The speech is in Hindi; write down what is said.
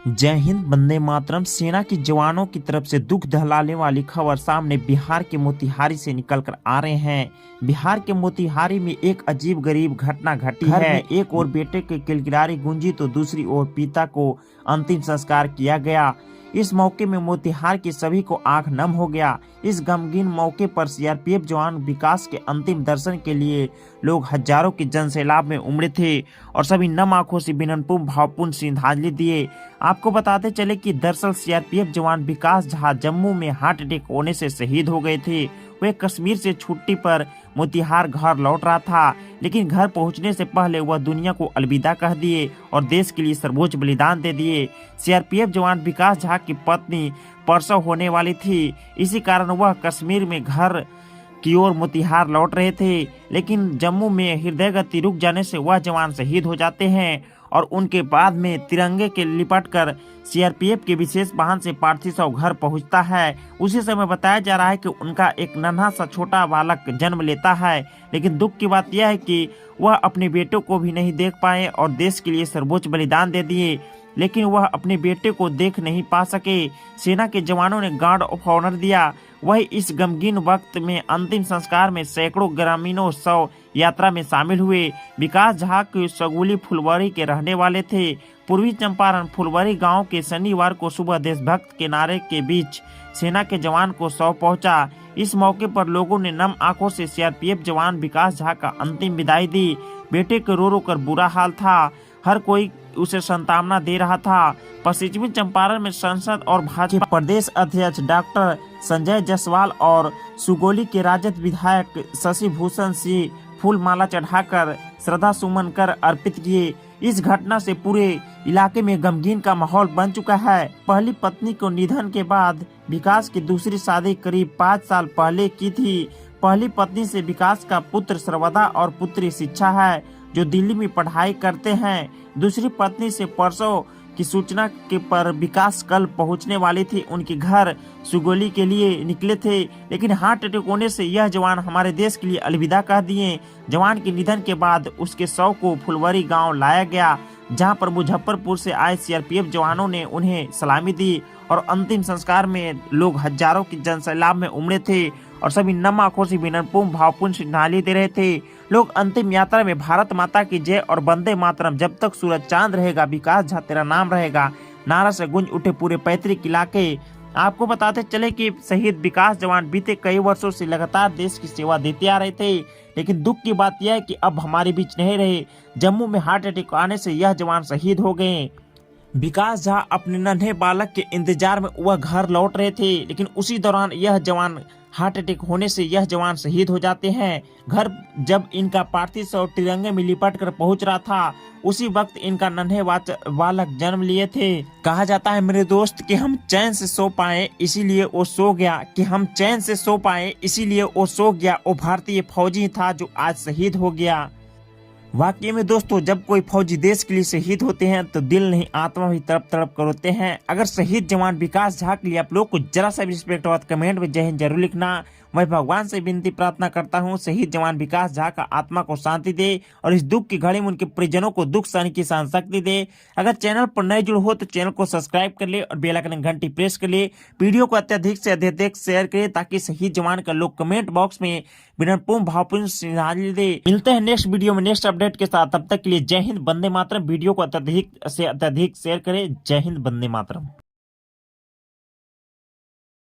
जय हिंद, वंदे मातरम। सेना के जवानों की तरफ से दुख दहलाने वाली खबर सामने बिहार के मोतिहारी से निकलकर आ रहे हैं। बिहार के मोतिहारी में एक अजीब गरीब घटना घटी है। एक और बेटे के किलकिलारी गूंजी तो दूसरी ओर पिता को अंतिम संस्कार किया गया। इस मौके में मोतिहार के सभी को आंख नम हो गया। इस गमगीन मौके पर सीआरपीएफ जवान विकास के अंतिम दर्शन के लिए लोग हजारों की जनसैलाब में उमड़े थे और सभी नम आंखों से विनम्रपूर्ण भावपूर्ण श्रद्धांजलि दिए। आपको बताते चले कि दरअसल सीआरपीएफ जवान विकास झा जम्मू में हार्ट अटैक होने से शहीद हो गए थे। वे कश्मीर से छुट्टी पर मोतिहार घर लौट रहा था, लेकिन घर पहुंचने से पहले वह दुनिया को अलविदा कह दिए और देश के लिए सर्वोच्च बलिदान दे दिए। सीआरपीएफ जवान विकास झा की पत्नी परसों होने वाली थी, इसी कारण वह कश्मीर में घर की ओर मोतिहार लौट रहे थे, लेकिन जम्मू में हृदय गति रुक जाने से वह जवान शहीद हो जाते हैं और उनके बाद में तिरंगे के लिपट कर सीआरपीएफ के विशेष वाहन से पार्थिव शव घर पहुंचता है। उसी समय बताया जा रहा है कि उनका एक नन्हा सा छोटा बालक जन्म लेता है, लेकिन दुख की बात यह है कि वह अपने बेटों को भी नहीं देख पाए और देश के लिए सर्वोच्च बलिदान दे दिए, लेकिन वह अपने बेटे को देख नहीं पा सके। सेना के जवानों ने गार्ड ऑफ ऑनर दिया। वही इस गमगीन वक्त में अंतिम संस्कार में सैकड़ों ग्रामीणों शव यात्रा में शामिल हुए। विकास झा के सगुली फुलवारी के रहने वाले थे। पूर्वी चंपारण फुलवारी गांव के शनिवार को सुबह देशभक्त के नारे के बीच सेना के जवान को शव पहुंचा। इस मौके पर लोगों ने नम आंखों से सीआरपीएफ जवान विकास झा का अंतिम विदाई दी। बेटे के रो रो कर बुरा हाल था, हर कोई उसे सांत्वना दे रहा था। पश्चिमी चंपारण में सांसद और भाजपा प्रदेश अध्यक्ष डॉक्टर संजय जायसवाल और सुगोली के राजद विधायक शशि भूषण सिंह फूल माला चढ़ाकर श्रद्धा सुमन कर अर्पित किए। इस घटना से पूरे इलाके में गमगीन का माहौल बन चुका है। पहली पत्नी को निधन के बाद विकास की दूसरी शादी करीब 5 साल पहले की थी। पहली पत्नी से विकास का पुत्र सर्वदा और पुत्री शिक्षा है, जो दिल्ली में पढ़ाई करते हैं। दूसरी पत्नी से परसों की सूचना के पर विकास कल पहुंचने वाली थी। उनके घर सुगोली के लिए निकले थे, लेकिन हार्ट अटैक होने से यह जवान हमारे देश के लिए अलविदा कह दिए। जवान के निधन के बाद उसके शव को फुलवारी गांव लाया गया, जहां पर मुजफ्फरपुर से आए सीआरपीएफ जवानों ने उन्हें सलामी दी और अंतिम संस्कार में लोग हजारों की जनसैलाब में उमड़े थे और सभी नम आंखों से विनम्रपूर्ण भावपूर्ण श्रद्धांजलि दे रहे थे। लोग अंतिम यात्रा में भारत माता की जय और वंदे मातरम, जब तक सूरज चांद रहेगा विकास झा तेरा नाम रहेगा, नारा से गूंज उठे पूरे पैतृक इलाके। आपको बताते चले कि शहीद विकास जवान बीते कई वर्षों से लगातार देश की सेवा देते आ रहे थे, लेकिन दुख की बात यह है कि अब हमारे बीच नहीं रहे। जम्मू में हार्ट अटैक आने से यह जवान शहीद हो गए। विकास झा अपने नन्हे बालक के इंतजार में वह घर लौट रहे थे, लेकिन उसी दौरान यह जवान हार्ट अटैक होने से यह जवान शहीद हो जाते हैं। घर जब इनका पार्थिव शव तिरंगे में लिपट कर पहुंच रहा था, उसी वक्त इनका नन्हे बालक जन्म लिए थे। कहा जाता है मेरे दोस्त कि हम चैन से सो पाए इसीलिए वो सो गया, कि हम चैन से सो पाए इसीलिए वो सो गया। वो भारतीय फौजी था जो आज शहीद हो गया। वाकई में दोस्तों, जब कोई फौजी देश के लिए शहीद होते हैं तो दिल नहीं आत्मा भी तड़प तड़प कर रोते हैं। अगर शहीद जवान विकास झा के लिए आप लोग को जरा सा भी रिस्पेक्ट हो तो कमेंट में जय हिंद जरूर लिखना। मैं भगवान से विनती प्रार्थना करता हूं शहीद जवान विकास झा का आत्मा को शांति दे और इस दुख की घड़ी में उनके परिजनों को दुख सहने की सहन शक्ति दे। अगर चैनल पर नए जुड़े हो तो चैनल को सब्सक्राइब कर ले और बेल आइकन घंटी प्रेस कर ले। वीडियो को अत्यधिक से अत्यधिक शेयर करें ताकि शहीद जवान का लोग कमेंट बॉक्स में विनम्रपूर्ण भावपूर्ण श्रद्धांजलि दे। मिलते हैं नेक्स्ट वीडियो में नेक्स्ट अपडेट के साथ। तब तक के लिए जय हिंद, वंदे मातरम। वीडियो को अत्यधिक से अत्यधिक शेयर करें। जय हिंद, वंदे मातरम।